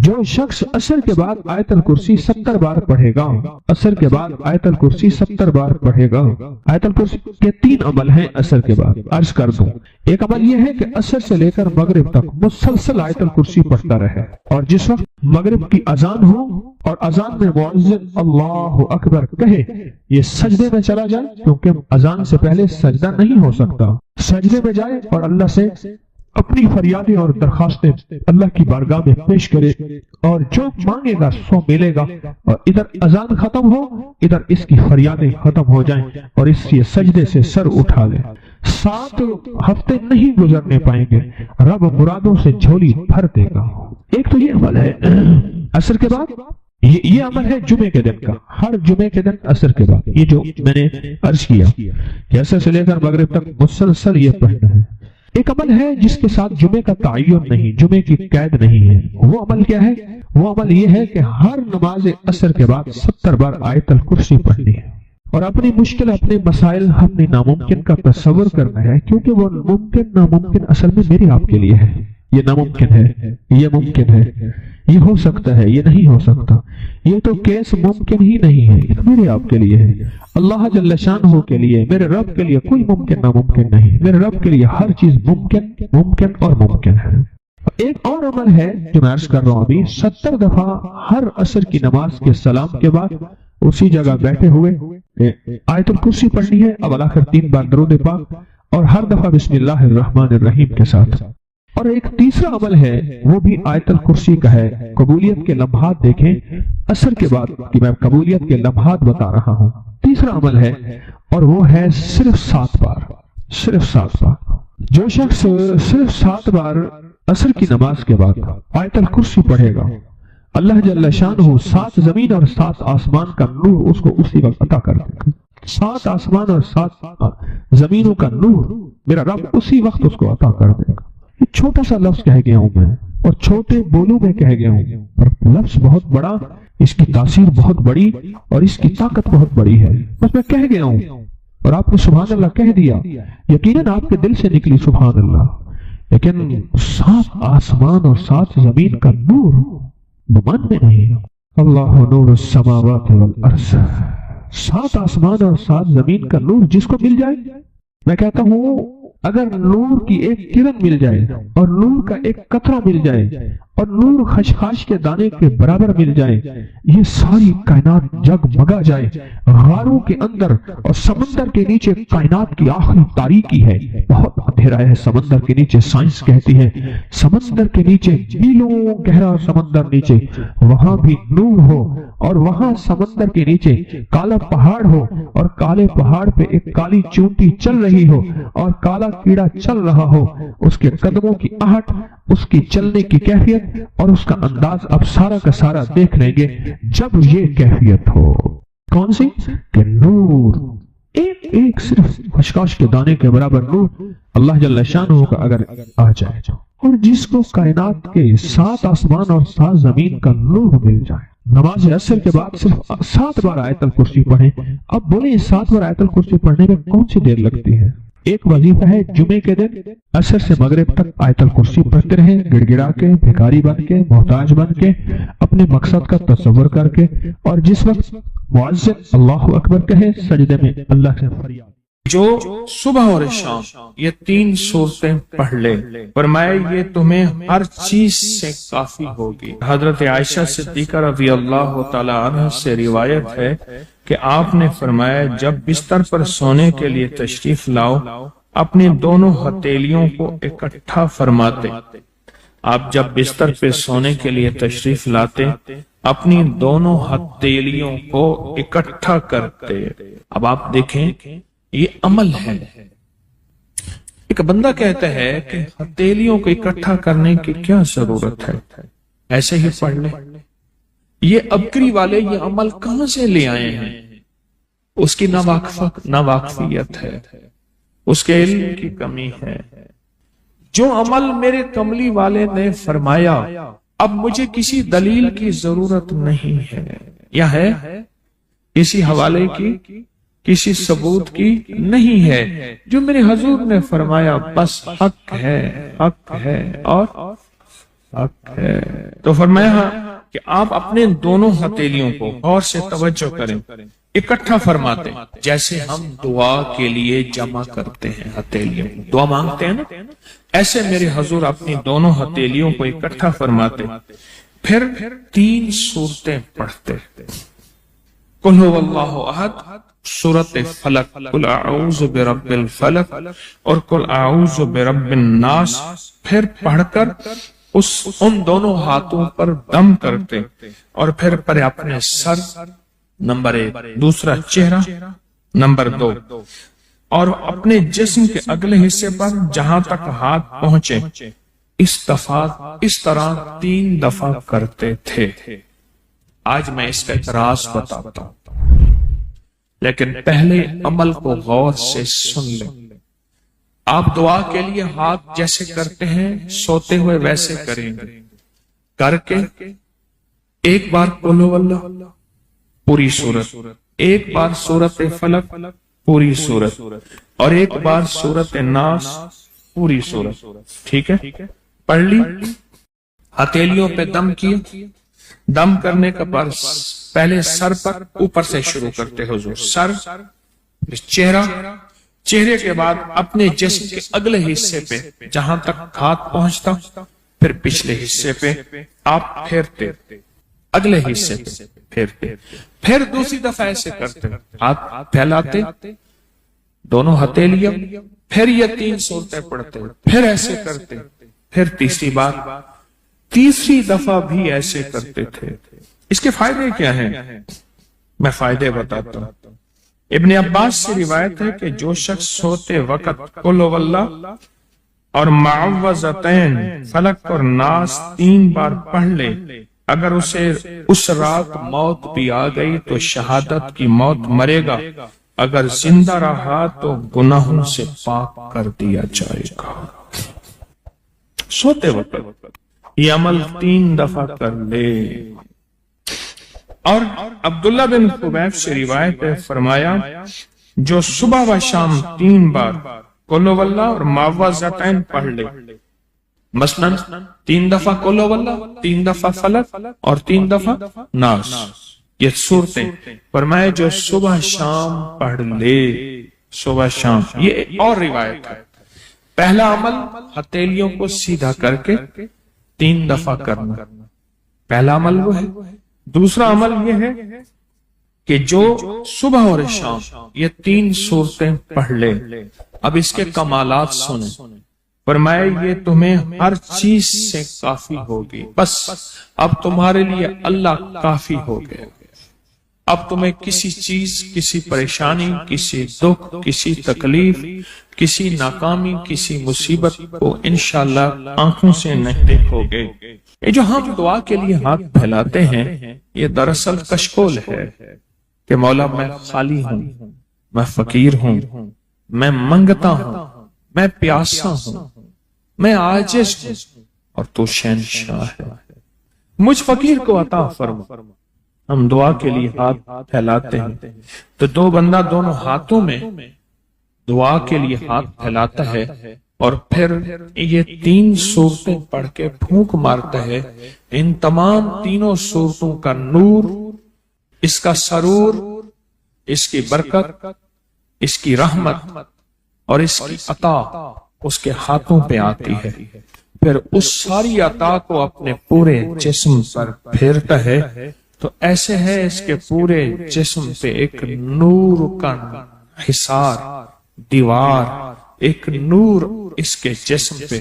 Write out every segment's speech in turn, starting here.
جو شخص عصر کے بعد آیت الکرسی 70 بار پڑھے گا، عصر کے بعد آیت الکرسی 70 بار پڑھے گا۔ آیت الکرسی کے 3 عمل ہیں عصر کے بعد، عرض کر دوں۔ ایک عمل یہ ہے کہ عصر سے لے کر مغرب تک مسلسل آیت الکرسی پڑھتا رہے، اور جس وقت مغرب کی اذان ہو اور اذان میں مؤذن اللہ اکبر کہے، یہ سجدے میں چلا جائے، کیونکہ اذان سے پہلے سجدہ نہیں ہو سکتا، سجدے میں جائے اور اللہ سے اپنی فریادیں اور درخواستیں اللہ کی بارگاہ میں پیش کرے، اور جو مانگے گا سو ملے گا، اور ادھر اذان ختم ہو، ادھر اس کی فریادیں ختم ہو جائیں، اور اس کے سجدے سے سر اٹھا لے۔ 7 ہفتے نہیں گزرنے پائیں گے، رب مرادوں سے جھولی بھر دے گا۔ ایک تو یہ عمل ہے عصر کے بعد، یہ عمل ہے جمعے کے دن کا، ہر جمعے کے دن عصر کے بعد، یہ جو میں نے عرض کیا کہ عصر سے لے کر مغرب تک مسلسل یہ پڑھنا ہے۔ ایک عمل ہے جس کے ساتھ جمعے کا تعین نہیں، جمعے کی قید نہیں ہے۔ وہ عمل کیا ہے؟ وہ عمل یہ ہے کہ ہر نماز عصر کے بعد 70 بار آیت الکرسی پڑھنی ہے، اور اپنی مشکل، اپنے مسائل، اپنے ناممکن کا تصور کرنا ہے، کیونکہ وہ ممکن ناممکن اصل میں میرے آپ کے لیے ہے۔ یہ ناممکن ہے، یہ ممکن ہے، یہ ہو سکتا ہے، یہ نہیں ہو سکتا، یہ تو کیس ممکن ہی نہیں ہے، یہ میرے آپ کے لیے ہے۔ اللہ جل شانہ کے لیے، میرے رب کے لیے کوئی ممکن ناممکن نہیں، میرے رب کے لیے ہر چیز ممکن اور ممکن ہے۔ ایک اور عمل ہے جو میں عرض کر رہا ہوں ابھی، 70 دفعہ ہر عصر کی نماز کے سلام کے بعد اسی جگہ بیٹھے ہوئے آیت الکرسی پڑھنی ہے، اب آخر 3 بار درود پاک، اور ہر دفعہ بسم اللہ الرحمن الرحیم کے ساتھ۔ اور ایک تیسرا عمل ہے، وہ بھی آیت الکرسی کا ہے۔ قبولیت کے لمحات دیکھیں عصر کے بعد، کہ میں قبولیت کے لمحات بتا رہا ہوں۔ تیسرا عمل ہے، اور وہ ہے صرف 7 بار، صرف 7 بار۔ جو شخص صرف 7 بار عصر کی نماز کے بعد آیت الکرسی پڑھے گا، اللہ جل شانہ 7 زمین اور 7 آسمان کا نور اس کو اسی وقت عطا کر دے گا۔ 7 آسمان اور 7 زمینوں کا نور میرا رب اسی وقت اس کو عطا کر دے گا۔ یہ چھوٹا سا لفظ کہہ گیا ہوں میں، اور چھوٹے بولوں میں کہہ گیا ہوں، اور لفظ بہت بڑا، اس کی تاثیر بہت بڑی، اور اس کی طاقت بہت بڑی ہے۔ بس میں کہہ گیا ہوں اور آپ نے سبحان اللہ کہہ دیا، یقیناً آپ کے دل سے نکلی سبحان اللہ، لیکن 7 آسمان اور 7 زمین کا نور گمان میں نہیں۔ اللہ نور السماوات والارض، 7 آسمان اور 7 زمین کا نور جس کو مل جائے، میں کہتا ہوں اگر نور کی ایک کرن مل جائے، اور نور کا ایک قطرہ مل جائے، اور نور خشخاش کے دانے کے برابر مل جائے، یہ ساری کائنات جگمگا جائے۔ غاروں کے اندر اور سمندر کے نیچے کائنات کی آخری تاریکی ہے، بہت اندھیرا ہے سمندر کے نیچے، سائنس کہتی ہے سمندر کے نیچے میلوں گہرا سمندر نیچے، وہاں بھی نور ہو، اور وہاں سمندر کے نیچے کالا پہاڑ ہو، اور کالے پہاڑ پہ ایک کالی چونٹی چل رہی ہو، اور کالا کیڑا چل رہا ہو، اس کے قدموں کی آہٹ، اس کی چلنے کی کیفیت اور اس کا انداز اب سارا کا سارا دیکھ لیں گے جب یہ کیفیت ہو۔ کون سی؟ کہ نور، ایک صرف خشخاش کے دانے کے برابر نور اللہ جل شانہ کا اگر آ جائے، اور جس کو کائنات کے 7 آسمان اور 7 زمین کا نور مل جائے۔ نماز عصر کے بعد صرف 7 بار آیت الکرسی پڑھیں۔ اب بولیں 7 بار آیت الکرسی پڑھنے میں کون سی دیر لگتی ہے؟ ایک وظیفہ ہے جمعے کے دن عصر سے مغرب تک آیت الکرسی پڑھتے رہیں، گڑ گڑا کے، بھکاری بن کے، محتاج بن کے، اپنے مقصد کا تصور کر کے، اور جس وقت مؤذن اللہ اکبر کہے سجدے میں اللہ سے فریاد۔ جو صبح اور شام یہ 3 صورتیں پڑھ لے، فرمائے یہ تمہیں ہر چیز سے کافی ہوگی۔ حضرت عائشہ صدیقہ رضی اللہ تعالی عنہ سے روایت ہے کہ آپ نے فرمایا جب بستر پر سونے کے لیے تشریف لاؤ، اپنی دونوں ہتھیلیوں کو اکٹھا فرماتے۔ آپ جب بستر پہ سونے کے لیے تشریف لاتے، اپنی دونوں ہتھیلیوں کو اکٹھا کرتے۔ اب آپ دیکھیں یہ عمل ہے۔ ایک بندہ کہتا ہے کہ ہتھیلیوں کو اکٹھا کرنے کی کیا ضرورت ہے، ایسے ہی پڑھ لیں۔ یہ ابکری والے یہ عمل کہاں سے لے آئے ہیں؟ اس کی ناواقفیت ہے، اس کے علم کی کمی ہے۔ جو عمل میرے کملی والے نے فرمایا، اب مجھے کسی دلیل کی ضرورت نہیں ہے، یا ہے کسی حوالے کی، کسی ثبوت کی نہیں ہے۔ جو میرے حضور نے فرمایا بس حق ہے، حق ہے، اور حق ہے۔ تو فرمایا کہ آپ اپنے دونوں ہتھیلیوں کو غور سے توجہ کریں، اکٹھا فرماتے ہیں جیسے ہم دعا کے لیے جمع کرتے ہیں ہتھیلیوں، دعا مانگتے ہیں نا، ایسے میرے حضور اپنی دونوں ہتھیلیوں کو اکٹھا فرماتے، پھر 3 سورتیں پڑھتے، قل هو اللہ احد، سورت فلق، قل اعوذ برب الفلق اور قل اعوذ برب الناس، پھر پڑھ کر ان دونوں ہاتھوں پر دم کرتے اور پھر پر اپنے سر نمبر 1، دوسرا چہرہ نمبر 2، اور اپنے جسم کے اگلے حصے پر جہاں تک ہاتھ پہنچے اس طرح 3 دفعہ کرتے تھے۔ آج میں اس کا ایک راز بتاتا ہوں، لیکن پہلے عمل کو غور سے سن لیں۔ آپ دعا کے لیے ہاتھ جیسے کرتے ہیں سوتے ہوئے ویسے کریں گے، کر کے ایک بار قل هو اللہ پوری سورت، ایک بار سورت فلق پوری سورت، اور ایک بار سورت ناس پوری سورت، ٹھیک ہے؟ پڑھ لی، ہتھیلیوں پہ دم کیا، دم کرنے کا بعد پہلے سر پر اوپر سے شروع کرتے حضور، سر، چہرہ، چہرے کے بعد اپنے جسم کے اگلے حصے پہ جہاں تک ہاتھ پہنچتا، پھر پچھلے حصے پہ آپ پھیرتے، اگلے حصے پہ پھیرتے، پھر دوسری دفعہ ایسے کرتے، ہاتھ پھیلاتے، دونوں ہتھیلیاں، پھر یہ 3 سورتیں پڑھتے، پھر ایسے کرتے، پھر تیسری بار، تیسری دفعہ بھی ایسے کرتے تھے۔ اس کے فائدے کیا ہیں؟ میں فائدے بتاتا ہوں۔ ابن عباس سے روایت ہے کہ جو شخص سوتے وقت قل هو اللہ اور معوذتین فلق اور ناس 3 بار پڑھ لے، اگر اسے اس رات موت بھی آ گئی تو شہادت کی موت مرے گا، اگر زندہ رہا تو گناہوں سے پاک کر دیا جائے گا۔ سوتے وقت یہ عمل 3 دفعہ کر لے۔ اور عبداللہ بن خبیب سے روایت ہے، فرمایا جو صبح و شام 3 بار قل هو اللہ اور معوذتین پڑھ لے، مثلاً 3 دفعہ قل هو اللہ، 3 دفعہ فلق اور 3 دفعہ ناس، یہ صورتیں، فرمایا جو صبح شام پڑھ لے، صبح شام۔ یہ اور روایت ہے، پہلا عمل ہتھیلیوں کو سیدھا کر کے 3 دفعہ کرنا، پہلا عمل وہ ہے۔ دوسرا عمل یہ ہے کہ جو صبح اور شام یہ 3 صورتیں پڑھ لے۔ اب اس کے کمالات سنیں، فرمایا یہ تمہیں ہر چیز سے کافی ہوگی، بس اب تمہارے لیے اللہ کافی ہو گئے، اب تمہیں کسی چیز، کسی پریشانی، کسی دکھ، کسی تکلیف، کسی ناکامی، کسی مصیبت کو انشاءاللہ آنکھوں سے نہیں دیکھو گے۔ یہ جو ہم دعا کے لیے ہاتھ پھیلاتے ہیں یہ دراصل کشکول ہے کہ مولا میں خالی ہوں، میں فقیر ہوں، میں منگتا ہوں، میں پیاسا ہوں، میں عاجز ہوں، اور تو شہنشاہ ہے، مجھ فقیر کو عطا فرما۔ ہم دعا کے لیے ہاتھ پھیلاتے ہیں تو 2 بندہ دونوں ہاتھوں میں دعا کے لیے ہاتھ پھیلاتا ہے اور پھر یہ 3 صورتیں پڑھ کے پھونک مارتا ہے، ان تمام 3 صورتوں کا نور، اس کا سرور، اس کی برکت، اس کی رحمت اور اس کی عطا اس کے ہاتھوں پہ آتی ہے، پھر اس ساری عطا کو اپنے پورے جسم پر پھیرتا ہے تو ایسے ہے اس کے پورے جسم پہ ایک نور کا حصار، دیوار، ایک نور اس کے جسم پہ،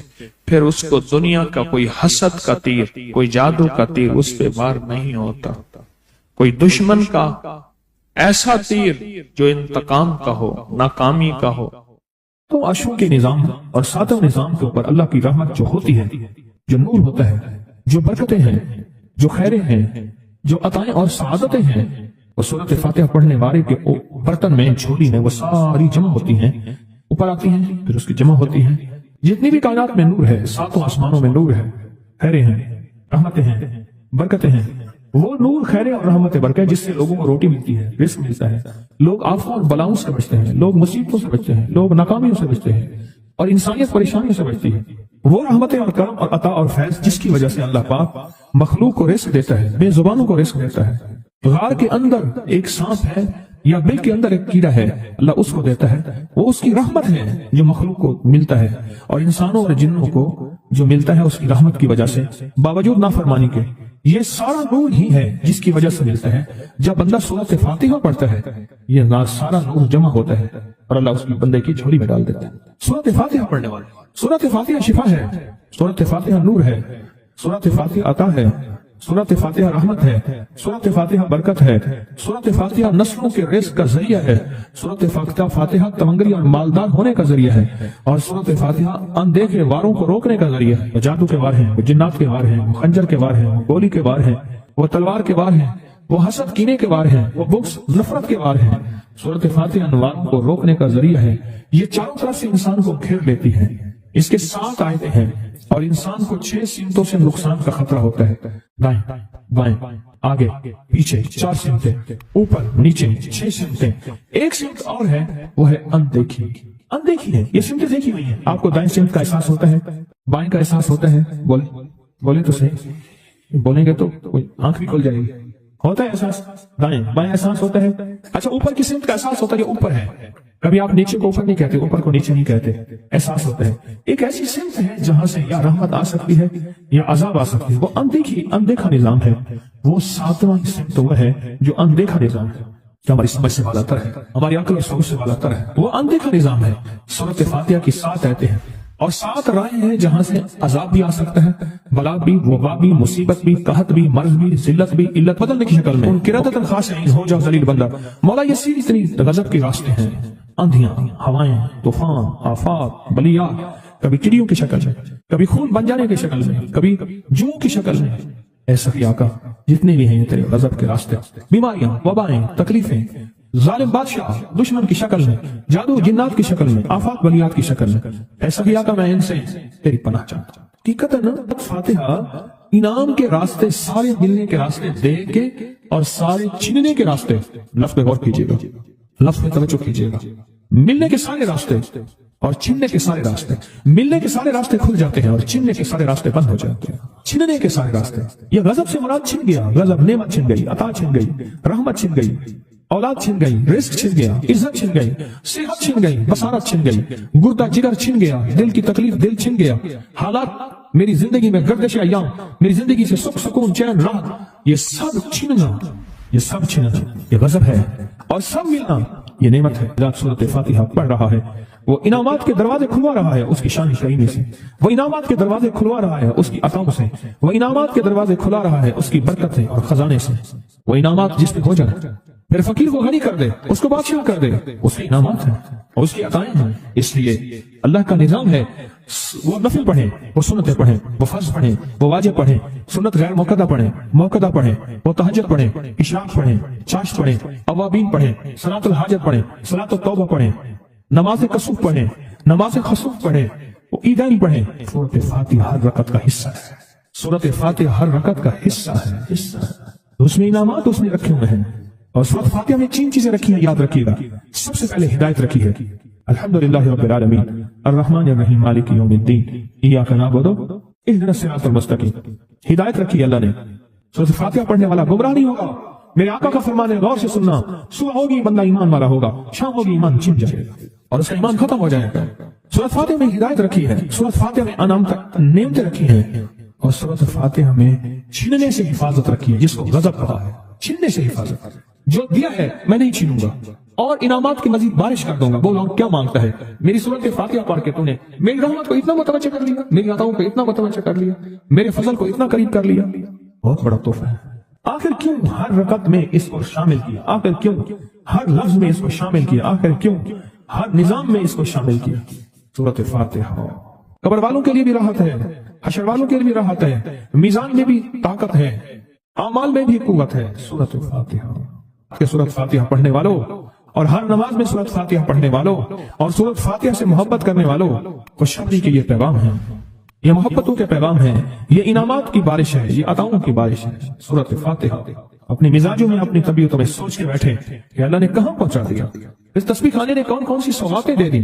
پھر اس کو دنیا کا کوئی حسد کا تیر، کوئی جادو کا تیر اس پہ وار نہیں ہوتا، کوئی دشمن کا ایسا تیر جو انتقام کا ہو، ناکامی کا ہو۔ تو عرشوں کے نظام اور 7 نظام کے اوپر اللہ کی رحمت جو ہوتی ہے، جو نور ہوتا ہے، جو برکتیں ہیں، جو خیریں ہیں، جو عطائیں اور سعادتیں ہیں، وہ سورۃ فاتحہ پڑھنے والے کے برتن میں، جھولی میں وہ ساری جمع ہوتی ہیں، اوپر آتی ہیں، پھر اس کی جمع ہوتی ہیں۔ جتنی بھی کائنات میں نور ہے، 7 آسمانوں میں نور ہے، خیریں ہیں، رحمتیں ہیں، برکتیں ہیں، وہ نور، خیریں اور رحمت برکت جس سے لوگوں کو روٹی ملتی ہے، رزق ملتا ہے، لوگ آفات اور بلاؤں سے بچتے ہیں، لوگ مصیبتوں سے بچتے ہیں، لوگ ناکامیوں سے بچتے ہیں، اور انسانیت پریشانیوں سے بچتی ہے۔ وہ رحمتیں اور کرم اور عطا اور فیض جس کی وجہ سے اللہ پاک مخلوق کو رزق دیتا ہے، بے زبانوں کو رزق دیتا ہے۔ غار کے اندر ایک سانپ ہے یا بل کے اندر ایک کیڑا ہے، اللہ اس کو دیتا ہے، وہ اس کی رحمت ہے جو مخلوق کو ملتا ہے، اور انسانوں اور جنوں کو جو ملتا ہے اس کی رحمت کی وجہ سے باوجود نافرمانی کے۔ یہ سارا نور ہی ہے جس کی وجہ سے ملتا ہے۔ جب بندہ سورۃ فاتحہ پڑھتا ہے یہ سارا نور جمع ہوتا ہے اور اللہ اس کی بندے کی جھولی میں ڈال دیتا ہے۔ سورۃ فاتحہ پڑھنے والے، سورۃ فاتحہ شفا ہے، سورۃ فاتحہ نور ہے، سورۃ فاتحہ عطا ہے، سورۃ فاتحہ رحمت ہے، سورۃ فاتحہ برکت ہے، سورۃ فاتحہ نسلوں کے رزق کا ذریعہ ہے، سورۃ فاتحہ تمنگری اور مالدار ہونے کا ذریعہ ہے، اور سورۃ فاتحہ اندیکھے واروں کو روکنے کا ذریعہ ہے۔ وہ جادو کے وار ہیں، وہ جنات کے وار ہیں، وہ خنجر کے وار ہیں، وہ گولی کے وار ہیں، وہ تلوار کے وار ہیں، وہ حسد کینے کے وار ہیں، وہ بغض نفرت کے وار ہیں۔ سورۃ فاتحہ انوار کو روکنے کا ذریعہ ہے۔ یہ چاروں طرف سے انسان کو گھیر لیتی ہے۔ اس کے 7 آیتیں ہیں اور انسان کو 6 سمتوں سے نقصان کا خطرہ ہوتا ہے، دائیں بائیں آگے پیچھے 4 سمتیں، اوپر نیچے 6 سمتیں۔ ایک سمت اور ہے، وہ ہے اندیکھی۔ اندیکھی ہے، یہ سمتیں دیکھی ہوئی ہیں۔ آپ کو دائیں سمت کا احساس ہوتا ہے، بائیں کا احساس ہوتا ہے، بولیں تو صحیح، بولیں گے تو آنکھ بھی کھل جائے گی۔ ہوتا ہے احساس، دائیں بائیں احساس ہوتا ہے۔ اچھا اوپر کی سمت کا احساس ہوتا ہے، یہ اوپر ہے۔ کبھی آپ نیچے کو اوپر نہیں کہتے، اوپر کو نیچے نہیں کہتے، احساس ہوتا ہے۔ ایک ایسی سمت ہے جہاں سے یا رحمت آ سکتی ہے یا عذاب آ سکتی ہے، وہ اندیکھا نظام ہے۔ وہ 7واں سمت وہ ہے جو اندیکھا نظام ہے، جو ہماری سمجھ سے بالاتر ہے، ہماری عقل اور سوچ سے بالاتر ہے۔ وہ اندیکھا نظام ہے۔ سورۃ فاتحہ کی 7 آیتیں ہیں اور 7 راہیں ہیں جہاں سے عذاب بھی آ سکتا ہے، بلا بھی، وبا بھی، مصیبت بھی، قحط بھی، مرض بھی، ذلت بھی، علت بدلنے کی شکل میں۔ قرادۃ خاصین، ہو جاؤ ذلیل بندہ۔ مولا یہ سیدھی اتنی غضب کے راستے ہیں، آندھیاں، ہوائیں، طوفان، آفات، بلیات، کبھی چڑیوں کی شکل میں، کبھی خون بن جانے کی شکل میں، کبھی جو کی شکل میں۔ اے سخی آقا جتنے بھی ہیں یہ تیرے غضب کے راستے، بیماریاں، وبائیں، تکلیفیں، ظالم بادشاہ دشمن کی شکل میں، جادو جنات کی شکل میں، آفات بلیات کی شکل میں، اے سخی آقا میں ان سے تیری پناہ چاہتا ہوں۔ حقیقت فاتحہ انعام کے راستے، سارے ملنے کے راستے دے کے اور سارے چھیننے کے راستے، لفظ پہ غور کیجیے گا، لفظ میں توجہ کیجیے گا۔ ملنے کے سارے راستے اور چھننے کے سارے راستے، ملنے کے سارے راستے کھل جاتے ہیں اور چھننے کے سارے راستے بند ہو جاتے ہیں۔ چھننے کے سارے راستے، یہ غضب سے مراد چھن گیا، غضب نعمت چھن گئی، عطا چھن گئی، رحمت چھن گئی، اولاد چھن گئی، رزق چھن گیا، عزت چھن گئی، صحت چھن گئی، بصارت چھن گئی، گردہ جگر چھن گیا، دل کی تکلیف دل چھن گیا، حالات میری زندگی میں گردش ایام، میری زندگی سے سکھ سکون چین راحت، یہ سب چھننا، یہ سب چھننا یہ غضب ہے، اور سب ملنا یہ نعمت ہے۔ جب سورۃ فاتحہ پڑھ رہا ہے وہ انعامات کے دروازے کھلوا رہا ہے اس کی شان کریمی سے، وہ انعامات کے دروازے کھلوا رہا ہے اس کی عطاؤں سے، وہ انعامات کے دروازے کھلا رہا ہے اس کی برکت سے اور خزانے سے۔ وہ انعامات جس پہ ہو جائے، پھر فقیر کو غنی کر دے، اس کو بادشاہ کر دے، اس کے انعامات ہیں اور اس کی عطائیں ہیں۔ اس لیے اللہ کا نظام ہے، وہ نفل پڑھیں، وہ سنتیں پڑھیں، وہ فرض پڑھیں، وہ واجب پڑھیں، سنت غیر موقدہ پڑھیں، موقدہ پڑھیں، وہ تہجد پڑھیں، اشراق پڑھیں، چاشت پڑھیں، اوابین پڑھیں، صلاۃ الحاجت پڑھیں، صلاۃ التوبہ پڑھیں، نماز کسوف پڑھیں، نماز خسوف پڑھیں، وہ عیدین پڑھیں۔ سورۃ فاتحہ ہر رکعت کا حصہ ہے، سورۃ فاتحہ ہر رکعت کا حصہ ہے، اس میں انعامات اس نے رکھے ہوئے ہیں۔ اور سورۃ فاتحہ میں 3 چیزیں رکھی ہیں، یاد رکھیے گا۔ سب سے پہلے ہدایت رکھی ہے، الحمدللہ رب العالمین الرحمن الرحیم مالک یوم الدین ایاک نعبد اہدنا الصراط المستقیم۔ ہدایت رکھی ہے اللہ نے۔ سورۃ فاتحہ پڑھنے والا گمراہ نہیں ہوگا۔ میرے آقا کا فرمان ہے، غور سے سننا، صبح ہوگی بندہ ایمان والا ہوگا، شام ہوگی ایمان چھن جائے گا اور اس کا ایمان ختم ہو جائے گا۔ سورۃ فاتحہ میں ہدایت رکھی ہے، سورۃ فاتحہ میں انعام تک نعمتیں رکھی ہیں، اور سورۃ فاتحہ میں چھیننے سے حفاظت رکھی ہے، جس کو غضب کہا ہے، چھیننے سے حفاظت۔ جو دیا ہے میں نہیں چھینوں گا اور انعامات کی مزید بارش کر دوں گا۔ بولو کیا مانگتا ہے؟ میری سورۃ فاتحہ پڑھ کے تو نے میری رحمت کو اتنا متوجہ کر لیا، میری عطاؤں کو اتنا متوجہ کر لیا، میرے فضل کو اتنا قریب کر لیا، بہت بڑا تحفہ ہے۔ آخر کیوں ہر رکعت میں اس کو شامل کیا؟ آخر کیوں ہر لفظ میں اس کو شامل کیا؟ آخر کیوں ہر نظام میں اس کو شامل کیا؟ سورۃ فاتحہ قبر والوں کے لیے بھی راحت ہے، حشر والوں کے لیے بھی راحت ہے، میزان میں بھی طاقت ہے، اعمال میں بھی قوت ہے۔ سورۃ فاتحہ کہ سورۃ فاتحہ پڑھنے والوں اور ہر نماز میں سورۃ فاتحہ پڑھنے والوں اور سورۃ فاتحہ سے محبت کرنے والوں خوشخبری کے یہ پیغام ہے، یہ محبتوں کے پیغام ہیں، یہ انعامات کی بارش ہے، یہ عطاؤں کی بارش ہے۔ سورۃ فاتحہ اپنی مزاجوں میں، اپنی طبیعتوں میں سوچ کے بیٹھے کہ اللہ نے کہاں پہنچا دیا، اس تسبیح خانے نے کون کون سی سوغاتیں دے دی۔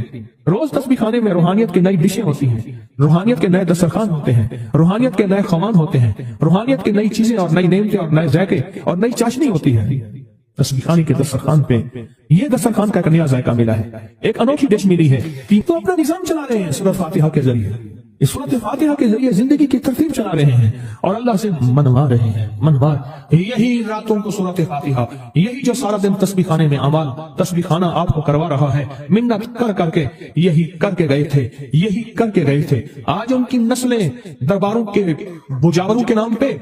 روز تسبیح خانے میں روحانیت کی نئی ڈشیں ہوتی ہیں، روحانیت کے نئے دسترخوان ہوتے ہیں، روحانیت کے نئے خوان ہوتے ہیں، روحانیت کی نئی چیزیں اور نئی نعمتیں اور نئے ذائقے اور نئی چاشنی ہوتی ہے۔ تسبیح خانے کے دسترخوان پہ یہ دسترخوان کا ایک نیا ذائقہ ملا ہے، ایک انوکھی ڈش ملی ہے کہ تو اپنا نظام چلا رہے ہیں سورۃ فاتحہ کے ذریعے، اس سورۃ فاتحہ کے ذریعے زندگی کی ترتیب چلا رہے ہیں اور اللہ سے منوا رہے ہیں۔ منوا یہی راتوں کو سورۃ فاتحہ، یہی جو سارا دن تسبیح خانے میں اعمال تسبیح خانہ آپ کو کروا رہا ہے، منت کر کر کے یہی کر کے گئے تھے، یہی کر کے گئے تھے۔ آج ان کی نسلیں درباروں کے بجاوروں کے نام پہ،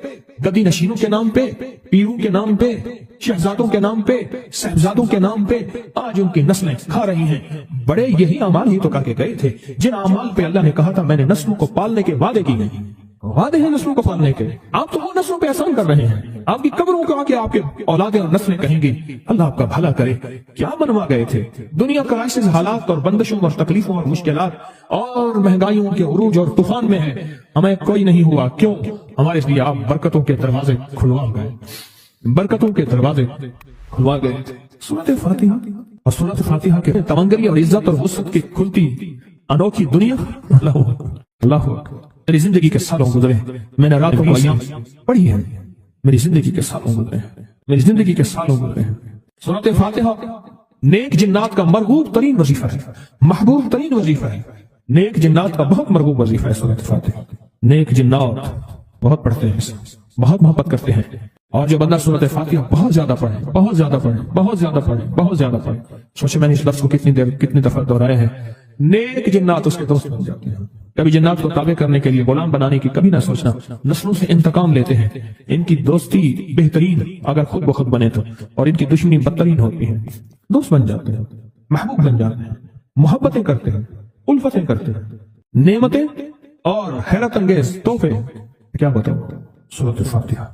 گدی نشینوں کے نام پہ، پیروں کے نام پہ، شہزادوں کے نام پہ، صاحبزادوں کے نام پہ آج ان کی نسلیں کھا رہی ہیں۔ بڑے یہی اعمال ہی تو کر کے گئے تھے جن اعمال پہ اللہ نے کہا تھا میں نے نسلوں کو پالنے کے وعدے کی گئی، وعدے ہیں نسلوں کو پالنے کے۔ آپ تو وہ نسلوں پہ احسان کر رہے ہیں، آپ کی قبروں کو آ کے آپ کے اولادیں اور نسلیں کہیں گی اللہ آپ کا بھلا کرے۔ کیا بنوا گئے تھے؟ دنیا کرائسس، حالات اور بندشوں اور تکلیفوں اور مشکلات اور مہنگائیوں کے عروج اور طوفان میں ہے، ہمیں کوئی نہیں ہوا۔ کیوں؟ ہمارے لیے آپ برکتوں کے دروازے کھلوا گئے، برکتوں کے دروازے کھلوا گئے۔ سورۃ فاتحہ اور سورۃ فاتحہ کے تمنگری اور عزت اور وسعت کی کھلتی انوکھی دنیا، اللہ اللہ میری زندگی کے سالوں گزرے، میں نے راتوں کو ایام پڑھی ہے، میری زندگی کے سالوں گزرے ہیں، میری زندگی کے سالوں گزرے ہیں۔ سورۃ فاتحہ نیک جنات کا مرغوب ترین وظیفہ ہے، محبوب ترین وظیفہ ہے، نیک جنات کا بہت مرغوب وظیفہ ہے سورۃ فاتحہ۔ نیک جنات بہت پڑھتے ہیں، بہت محبت کرتے ہیں، اور جو بندہ سورۃ فاتحہ بہت زیادہ پڑھے، بہت زیادہ پڑھے، بہت زیادہ پڑھے، بہت زیادہ پڑھے، سوچے میں نے اس لفظ کو کتنی دفعہ دہرایا ہے، نیک جنات اس کے دوست بن جاتے ہیں۔ کبھی جنات کو تابع کرنے کے لیے، غلام بنانے کی کبھی نہ سوچنا، نسلوں سے انتقام لیتے ہیں، ان کی دوستی بہترین اگر خود بخود بنے تو، اور ان کی دشمنی بدترین ہوتی ہے۔ دوست بن جاتے ہیں، محبوب بن جاتے ہیں، محبتیں کرتے ہیں، الفتیں کرتے ہیں، نعمتیں اور حیرت انگیز تحفے کیا بتاؤ سورۃ فاتحہ۔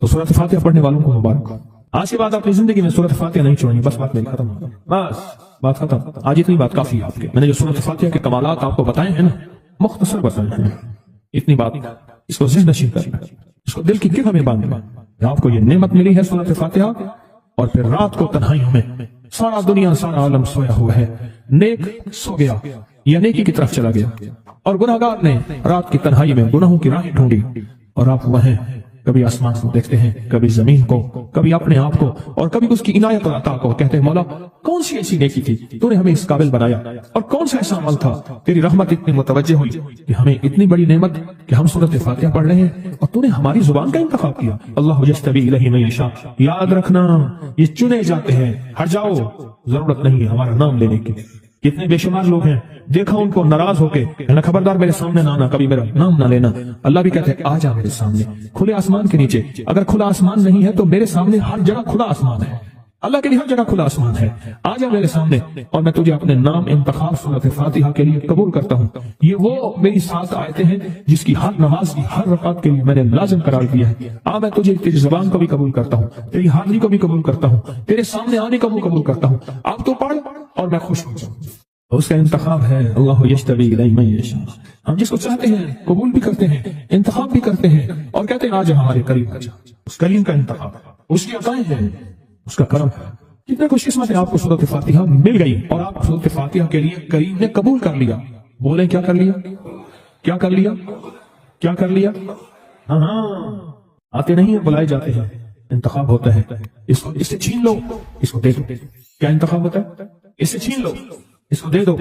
تو سورۃ فاتحہ پڑھنے والوں کو مبارک۔ آج کے بعد اپنی زندگی میں سورۃ فاتحہ نہیں چھوڑنی، بس بات میری ختم ہو گئی، بس بات ختم۔ آج اتنی بات کافی ہے آپ کے، میں نے جو سورۃ فاتحہ کے کمالات آپ کو بتائے ہیں نا، مختصر بتائے ہیں، اتنی بات اس کو ذہن نشین کرنا، اس کو دل کی گرہ میں باندھنا کہ آپ کو یہ نعمت ملی ہے سورۃ فاتحہ، اور پھر رات کو تنہائیوں میں سارا دنیا سارا عالم سویا ہوا ہے، نیک سو گیا یا نیکی کی طرف چلا گیا، اور گناہگار نے رات کی تنہائی میں گناہوں کی راہیں ڈھونڈی، اور آپ وہیں کبھی آسمان کو دیکھتے ہیں، کبھی زمین کو، کبھی اپنے آپ کو، اور کبھی اس کی عنایت اور عطا کو، کہتے ہیں مولا کون سی ایسی نیکی تھی تو نے ہمیں اس قابل بنایا، اور کون سا ایسا عمل تھا تیری رحمت اتنی متوجہ ہوئی کہ ہمیں اتنی بڑی نعمت کہ ہم سورۃ فاتحہ پڑھ رہے ہیں اور تو نے ہماری زبان کا انتخاب کیا۔ اللہ یجتبی الیہ من یشاء، یاد رکھنا یہ چنے جاتے ہیں، ہٹ جاؤ، ضرورت نہیں ہے ہمارا نام لینے کی۔ کتنے بے شمار لوگ ہیں، دیکھا ان کو ناراض ہو کے، خبردار میرے سامنے نہ آنا، کبھی میرا نام نہ لینا۔ اللہ بھی کہتے ہیں آ جا میرے سامنے، کھلے آسمان کے نیچے۔ اگر کھلا آسمان نہیں ہے تو میرے سامنے ہر جگہ کھلا آسمان ہے، اللہ کے لیے ہر جگہ کھلا آسمان ہے۔ آ جا میرے سامنے اور میں تجھے اپنے نام انتخاب سورۃ فاتحہ کے لیے قبول کرتا ہوں۔ یہ وہ میری 7 آیتیں ہیں جس کی ہر نماز کی ہر رکعت کے لیے میں نے لازم قرار دیا ہے۔ میں تجھے تیری زبان کو بھی قبول کرتا ہوں، تیری حاضری کو بھی قبول کرتا ہوں، تیرے سامنے آنے کو بھی قبول کرتا ہوں۔ آپ تو پڑھ اور میں خوش ہو جاؤں۔ اس کا انتخاب ہے اللہ یجتبی الیہ من یشاء۔ ہم جس کو چاہتے ہیں قبول بھی کرتے ہیں، انتخاب بھی کرتے ہیں، اور کہتے ہیں آج ہمارے قریب آ جا۔ اس کریم کا انتخاب ہے، اس کی عطائیں ہیں، اس کا کرم ہے۔ کتنے خوش قسمت ہے آپ کو سورۃ فاتحہ مل گئی اور آپ سورۃ فاتحہ کے لیے کریم نے قبول کر لیا۔ بولیں کیا کر لیا؟ کیا کر لیا؟ کیا کر لیا؟ ہاں آتے نہیں ہیں، بلائے جاتے ہیں۔ انتخاب ہوتا ہے، اس سے چھین لو، اس کو دے دو۔ کیا انتخاب ہوتا ہے؟ اس سے چھین لو، اس کو دے دو۔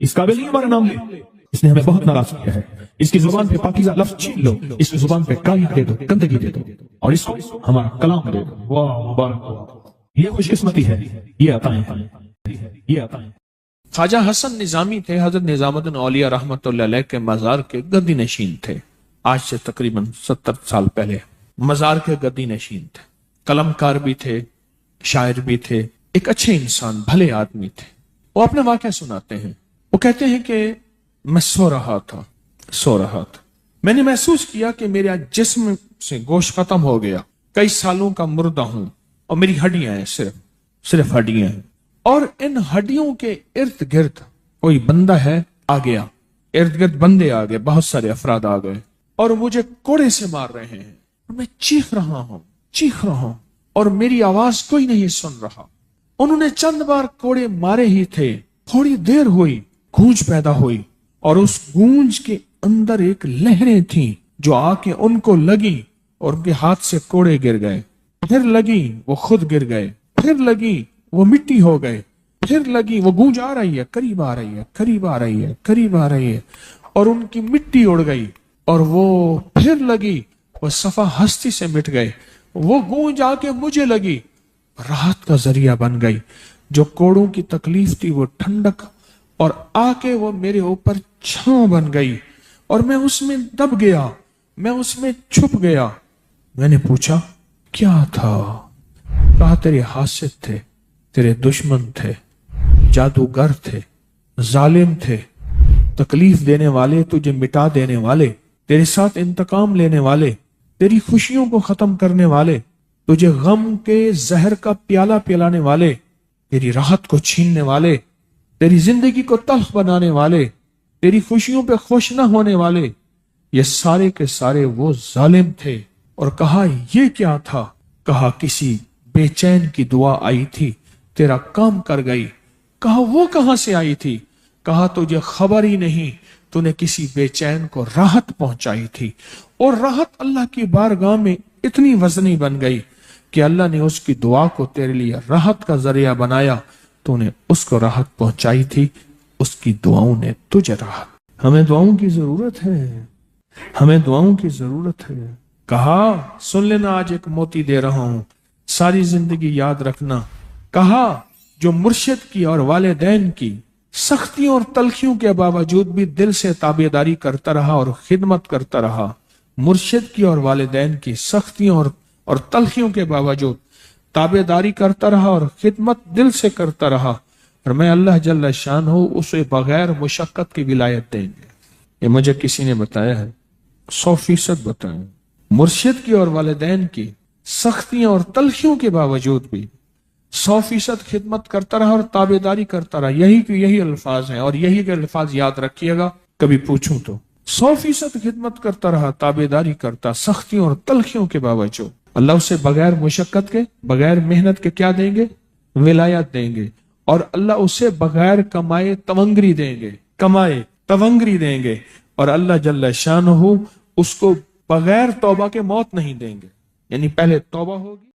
اس قابل نہیں ہمارا نام لے، اس نے ہمیں بہت ناراض کیا ہے۔ اس کی زبان پہ پاکیزہ لفظ چھین لو، اس کی زبان پہ کالیاں دے دو، گندگی دے دو، اور اس کو ہمارا کلام دے دو۔ واہ مبارک، یہ خوش قسمتی ہے، یہ عطائیں ہیں، یہ عطائیں۔ خواجہ حسن نظامی تھے، حضرت نظام الدین اولیاء رحمۃ اللہ علیہ کے مزار کے گدی نشین تھے۔ آج سے تقریباً 70 سال پہلے مزار کے گدی نشین تھے، قلم کار بھی تھے، شاعر بھی تھے، ایک اچھے انسان، بھلے آدمی تھے۔ وہ اپنے واقعہ سناتے ہیں، وہ کہتے ہیں کہ میں سو رہا تھا، میں نے محسوس کیا کہ میرے جسم سے گوشت ختم ہو گیا، کئی سالوں کا مردہ ہوں، اور میری ہڈیاں ہیں، صرف ہڈیاں ہیں، اور ان ہڈیوں کے ارد گرد کوئی بندہ ہے آ گیا، ارد گرد بندے آ گئے، بہت سارے افراد آ گئے اور مجھے کوڑے سے مار رہے ہیں، میں چیخ رہا ہوں اور میری آواز کوئی نہیں سن رہا۔ انہوں نے چند بار کوڑے مارے ہی تھے، تھوڑی دیر ہوئی، گونج پیدا ہوئی اور اس گونج کے اندر ایک لہریں تھیں جو آ کے ان کو لگی اور ان کے ہاتھ سے کوڑے گر گئے، پھر لگی وہ خود گر گئے، پھر لگی وہ مٹی ہو گئے، پھر لگی وہ گونج آ رہی ہے، قریب آ رہی ہے، قریب آ رہی ہے، قریب آ رہی ہے، اور ان کی مٹی اڑ گئی، اور وہ پھر لگی، وہ صفحہ ہستی سے مٹ گئے، وہ گونج آ کے مجھے لگی، راحت کا ذریعہ بن گئی، جو کوڑوں کی تکلیف تھی وہ ٹھنڈک، اور آ کے وہ میرے اوپر چھاؤں بن گئی، اور میں اس میں دب گیا، میں اس میں چھپ گیا۔ میں نے پوچھا کیا تھا؟ کہا تیرے حاسد تھے، تیرے دشمن تھے، جادوگر تھے، ظالم تھے، تکلیف دینے والے، تجھے مٹا دینے والے، تیرے ساتھ انتقام لینے والے، تیری خوشیوں کو ختم کرنے والے، تجھے غم کے زہر کا پیالہ پلانے والے، تیری راحت کو چھیننے والے، تیری زندگی کو تلخ بنانے والے، تیری خوشیوں پہ خوش نہ ہونے والے، یہ سارے کے سارے وہ ظالم تھے۔ اور کہا یہ کیا تھا؟ کہا کسی بے چین کی دعا آئی تھی، تیرا کام کر گئی۔ کہا وہ کہاں سے آئی تھی؟ کہا تجھے خبر ہی نہیں، تو نے کسی بے چین کو راحت پہنچائی تھی، اور راحت اللہ کی بارگاہ میں اتنی وزنی بن گئی کہ اللہ نے اس کی دعا کو تیرے لیے راحت کا ذریعہ بنایا، تو نے اس کو راحت پہنچائی تھی، اس کی دعاؤں نے تجھے راحت۔ ہمیں دعاؤں کی ضرورت ہے، ہمیں دعاؤں کی ضرورت ہے۔ کہا سن لینا، آج ایک موتی دے رہا ہوں، ساری زندگی یاد رکھنا۔ کہا جو مرشد کی اور والدین کی سختیوں اور تلخیوں کے باوجود بھی دل سے تابعداری کرتا رہا اور خدمت کرتا رہا، مرشد کی اور والدین کی سختیوں اور تلخیوں کے باوجود تابعداری کرتا رہا اور خدمت دل سے کرتا رہا، اور میں اللہ جل شانہ اسے بغیر مشقت کی ولایت دیں گے۔ یہ مجھے کسی نے بتایا ہے، 100% بتایا۔ مرشد کی اور والدین کی سختیوں اور تلخیوں کے باوجود بھی 100% خدمت کرتا رہا اور تابعداری کرتا رہا۔ یہی الفاظ ہیں، اور یہی کے الفاظ یاد رکھیے گا کبھی پوچھوں تو۔ 100% خدمت کرتا رہا، تابعداری کرتا، سختیوں اور تلخیوں کے باوجود۔ اللہ اسے بغیر مشقت کے، بغیر محنت کے کیا دیں گے؟ ولایت دیں گے، اور اللہ اسے بغیر کمائے تونگری دیں گے، کمائے تونگری دیں گے، اور اللہ جل شانہ اس کو بغیر توبہ کے موت نہیں دیں گے، یعنی پہلے توبہ ہوگی۔